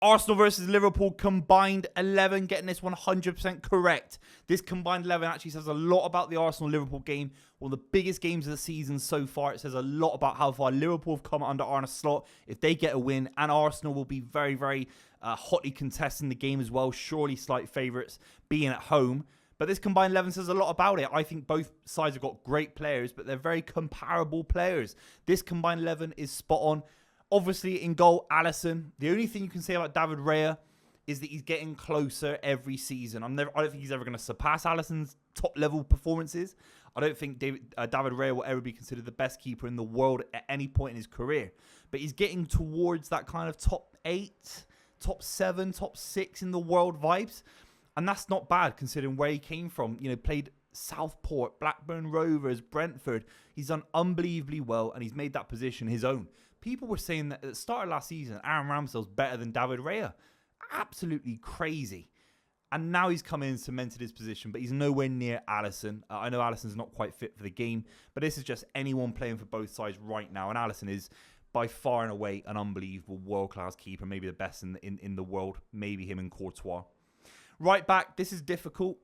Arsenal versus Liverpool, combined 11, getting this 100% correct. This combined 11 actually says a lot about the Arsenal-Liverpool game. One of the biggest games of the season so far. It says a lot about how far Liverpool have come under Arne Slot. If they get a win, and Arsenal will be very, very hotly contesting the game as well. Surely slight favourites being at home. But this combined 11 says a lot about it. I think both sides have got great players, but they're very comparable players. This combined 11 is spot on. Obviously, in goal, Alisson. The only thing you can say about David Raya is that he's getting closer every season. I don't think he's ever going to surpass Alisson's top-level performances. I don't think David Raya will ever be considered the best keeper in the world at any point in his career. But he's getting towards that kind of top 8, top 7, top 6 in the world vibes. And that's not bad considering where he came from. You know, played Southport, Blackburn Rovers, Brentford. He's done unbelievably well and he's made that position his own. People were saying that at the start of last season, Aaron Ramsdale's better than David Raya. Absolutely crazy. And now he's come in and cemented his position, but he's nowhere near Alisson. I know Alisson's not quite fit for the game, but this is just anyone playing for both sides right now. And Alisson is by far and away an unbelievable world-class keeper, maybe the best in the world, maybe him and Courtois. Right back, this is difficult.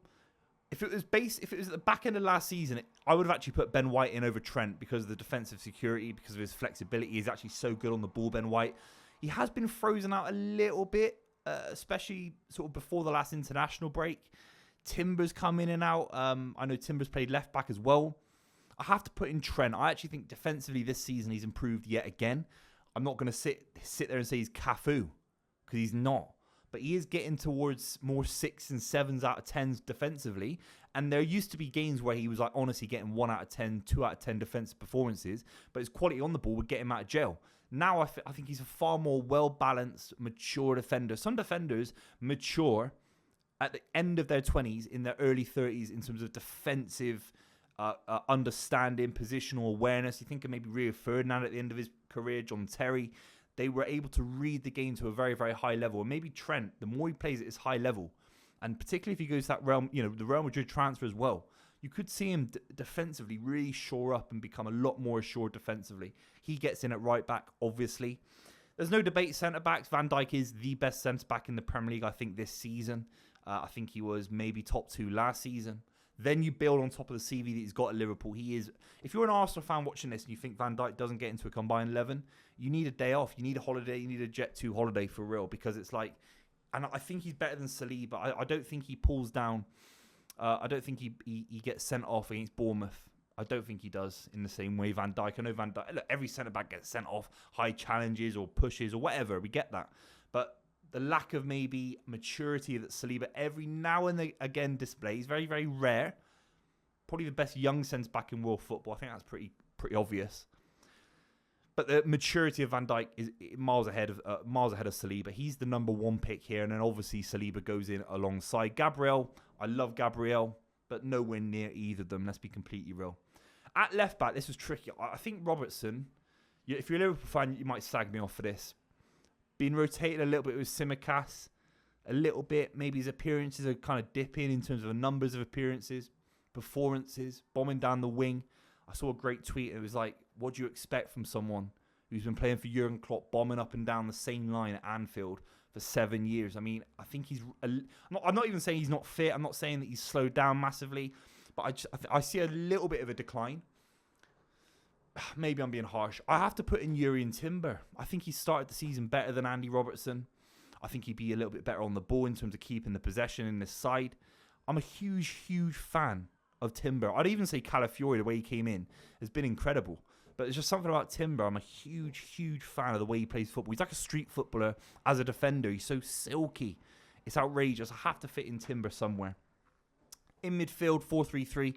If it was at the back end of last season, I would have actually put Ben White in over Trent because of the defensive security, because of his flexibility. He's actually so good on the ball, Ben White. He has been frozen out a little bit, especially sort of before the last international break. Timber's come in and out. I know Timber's played left back as well. I have to put in Trent. I actually think defensively this season he's improved yet again. I'm not going to sit there and say he's Cafu, because he's not. But he is getting towards more 6 and 7s out of 10s defensively. And there used to be games where he was like honestly getting 1 out of 10, 2 out of 10 defensive performances. But his quality on the ball would get him out of jail. Now I think he's a far more well-balanced, mature defender. Some defenders mature at the end of their 20s, in their early 30s in terms of defensive understanding, positional awareness. You think of maybe Rio Ferdinand at the end of his career, John Terry. They were able to read the game to a very, very high level. And maybe Trent, the more he plays at this high level, and particularly if he goes to that realm, you know, the Real Madrid transfer as well, you could see him defensively really shore up and become a lot more assured defensively. He gets in at right back, obviously. There's no debate centre-backs. Van Dijk is the best centre-back in the Premier League, I think, this season. I think he was maybe top 2 last season. Then you build on top of the CV that he's got at Liverpool. He is, if you're an Arsenal fan watching this and you think Van Dijk doesn't get into a combined 11, you need a day off. You need a holiday. You need a Jet 2 holiday for real, because it's like, and I think he's better than Saliba. I don't think he pulls down. I don't think he gets sent off against Bournemouth. I don't think he does in the same way Van Dijk. I know Van Dijk, look, every centre-back gets sent off, high challenges or pushes or whatever. We get that. But the lack of maybe maturity that Saliba every now and again displays, very, very rare. Probably the best young centre-back in world football. I think that's pretty obvious. But the maturity of Van Dijk is miles ahead of Saliba. He's the number 1 pick here, and then obviously Saliba goes in alongside Gabriel. I love Gabriel, but nowhere near either of them. Let's be completely real. At left back, this was tricky. I think Robertson. If you're a Liverpool fan, you might slag me off for this. Being rotated a little bit with Tsimikas, a little bit. Maybe his appearances are kind of dipping in terms of the numbers of appearances, performances, bombing down the wing. I saw a great tweet. It was like, what do you expect from someone who's been playing for Jurgen Klopp, bombing up and down the same line at Anfield for 7 years? I mean, I think he's... I'm not even saying he's not fit. I'm not saying that he's slowed down massively. But I see a little bit of a decline. Maybe I'm being harsh. I have to put in Yuri and Timber. I think he started the season better than Andy Robertson. I think he'd be a little bit better on the ball in terms of keeping the possession in this side. I'm a huge, huge fan of Timber. I'd even say Calafiori, the way he came in, has been incredible. But there's just something about Timber. I'm a huge, huge fan of the way he plays football. He's like a street footballer as a defender. He's so silky. It's outrageous. I have to fit in Timber somewhere. In midfield, 4-3-3.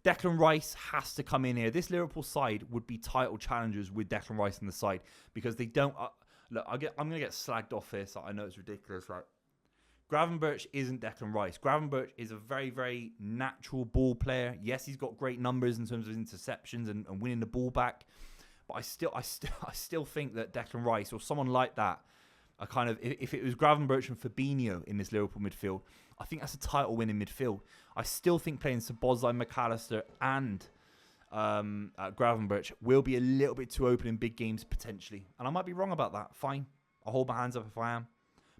Declan Rice has to come in here. This Liverpool side would be title challengers with Declan Rice on the side, because they don't... look, I'm going to get slagged off here, so I know it's ridiculous, right? Gravenberch isn't Declan Rice. Gravenberch is a very, very natural ball player. Yes, he's got great numbers in terms of interceptions and winning the ball back. But I still think that Declan Rice or someone like that, are kind of, if it was Gravenberch and Fabinho in this Liverpool midfield, I think that's a title winning midfield. I still think playing Szoboszlai, McAllister and Gravenberch will be a little bit too open in big games potentially. And I might be wrong about that. Fine. I'll hold my hands up if I am.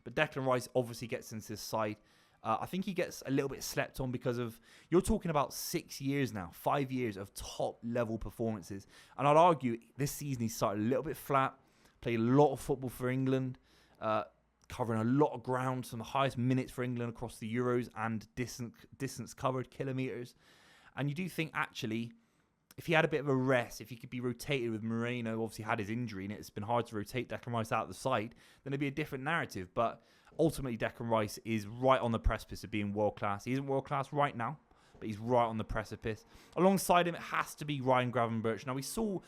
But Declan Rice obviously gets into this side. I think he gets a little bit slept on because of, you're talking about 5 years of top level performances. And I'd argue this season he started a little bit flat, played a lot of football for England, covering a lot of ground, some of the highest minutes for England across the Euros and distance covered, kilometres. And you do think actually, if he had a bit of a rest, if he could be rotated with Moreno, obviously had his injury and it's been hard to rotate Declan Rice out of the side, then it'd be a different narrative. But ultimately, Declan Rice is right on the precipice of being world-class. He isn't world-class right now, but he's right on the precipice. Alongside him, it has to be Ryan Gravenberch. Now, we saw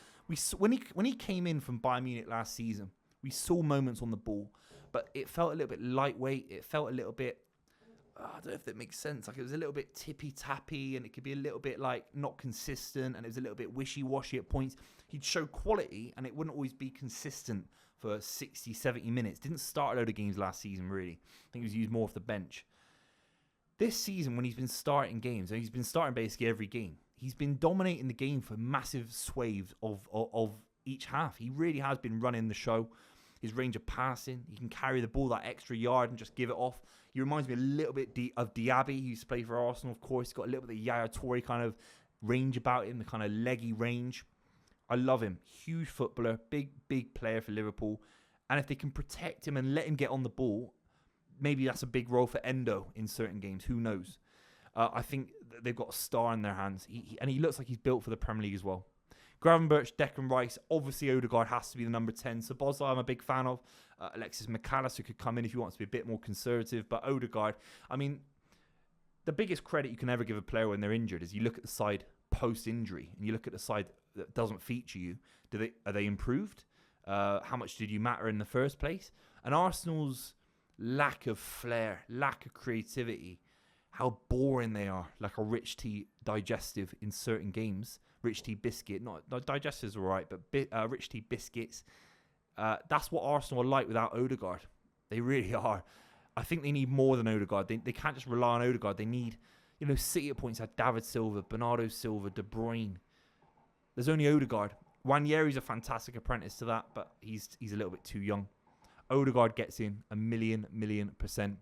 when he came in from Bayern Munich last season, we saw moments on the ball, but it felt a little bit lightweight. It felt a little bit, I don't know if that makes sense. Like, it was a little bit tippy-tappy, and it could be a little bit like not consistent, and it was a little bit wishy-washy at points. He'd show quality, and it wouldn't always be consistent for 60, 70 minutes. Didn't start a load of games last season, really. I think he was used more off the bench. This season, when he's been starting games, and he's been starting basically every game, he's been dominating the game for massive swathes of each half. He really has been running the show. His range of passing, he can carry the ball that extra yard and just give it off. He reminds me a little bit of Diaby, who used to play for Arsenal, of course. He's got a little bit of Yaya Toure kind of range about him, the kind of leggy range. I love him. Huge footballer, big player for Liverpool. And if they can protect him and let him get on the ball, maybe that's a big role for Endo in certain games. Who knows? I think they've got a star in their hands. And he looks like he's built for the Premier League as well. Gravenberch, Declan Rice, obviously Odegaard has to be the number 10. So Bozla I'm a big fan of. Alexis McAllister could come in if he wants to be a bit more conservative. But Odegaard, I mean, the biggest credit you can ever give a player when they're injured is you look at the side post-injury and you look at the side that doesn't feature you. Are they improved? How much did you matter in the first place? And Arsenal's lack of flair, lack of creativity, how boring they are, like a rich tea digestive in certain games. Rich tea biscuit, not digestives are right, but rich tea biscuits. That's what Arsenal are like without Odegaard. They really are. I think they need more than Odegaard. They can't just rely on Odegaard. They need, City at points had David Silva, Bernardo Silva, De Bruyne. There's only Odegaard. Nwaneri's a fantastic apprentice to that, but he's a little bit too young. Odegaard gets in a million %.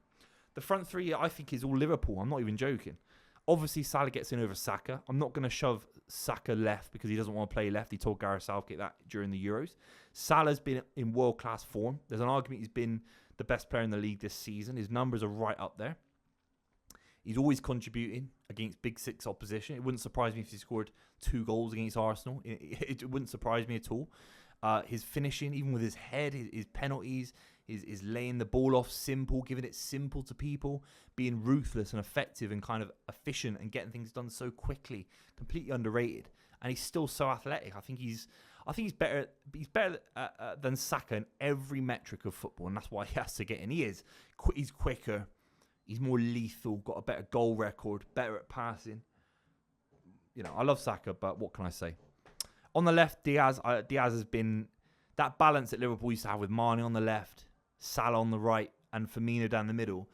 The front three, I think, is all Liverpool. I'm not even joking. Obviously, Salah gets in over Saka. I'm not going to shove Saka left because he doesn't want to play left. He told Gareth Southgate that during the Euros. Salah's been in world-class form. There's an argument he's been the best player in the league this season. His numbers are right up there. He's always contributing against Big Six opposition. It wouldn't surprise me if he scored 2 goals against Arsenal. It wouldn't surprise me at all. His finishing, even with his head, his penalties, is laying the ball off simple, giving it simple to people, being ruthless and effective and kind of efficient and getting things done so quickly. Completely underrated. And he's still so athletic. I think he's better. He's better than Saka in every metric of football, and that's why he has to get in. He's quicker. He's more lethal. Got a better goal record. Better at passing. I love Saka, but what can I say? On the left, Diaz has been that balance that Liverpool used to have with Mane on the left, Salah on the right, and Firmino down the middle.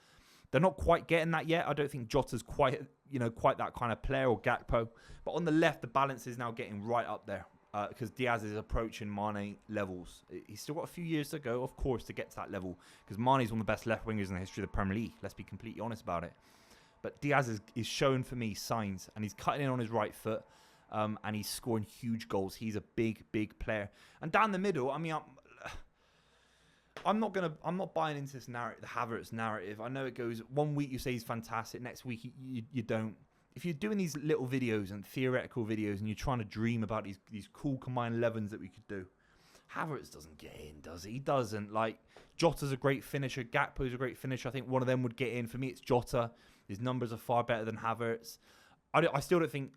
They're not quite getting that yet. I don't think Jota's quite that kind of player, or Gakpo. But on the left, the balance is now getting right up there because Diaz is approaching Mane levels. He's still got a few years to go, of course, to get to that level because Mane is one of the best left wingers in the history of the Premier League. Let's be completely honest about it. But Diaz is showing for me signs, and he's cutting in on his right foot. And he's scoring huge goals. He's a big player. And down the middle, I mean, I'm not buying into this narrative, the Havertz narrative. I know it goes 1 week you say he's fantastic, next week you don't. If you're doing these little videos and theoretical videos and you're trying to dream about these cool combined 11s that we could do, Havertz doesn't get in, does he? He doesn't. Like, Jota's a great finisher. Gakpo's a great finisher. I think one of them would get in. For me, it's Jota. His numbers are far better than Havertz. I still don't think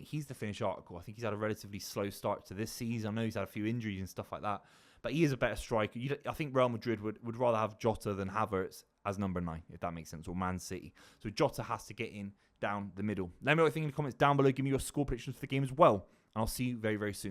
he's the finished article. I think he's had a relatively slow start to this season. I know he's had a few injuries and stuff like that, but he is a better striker. I think Real Madrid would rather have Jota than Havertz as number 9, if that makes sense, or Man City. So Jota has to get in down the middle. Let me know what you think in the comments down below. Give me your score predictions for the game as well, and I'll see you very, very soon.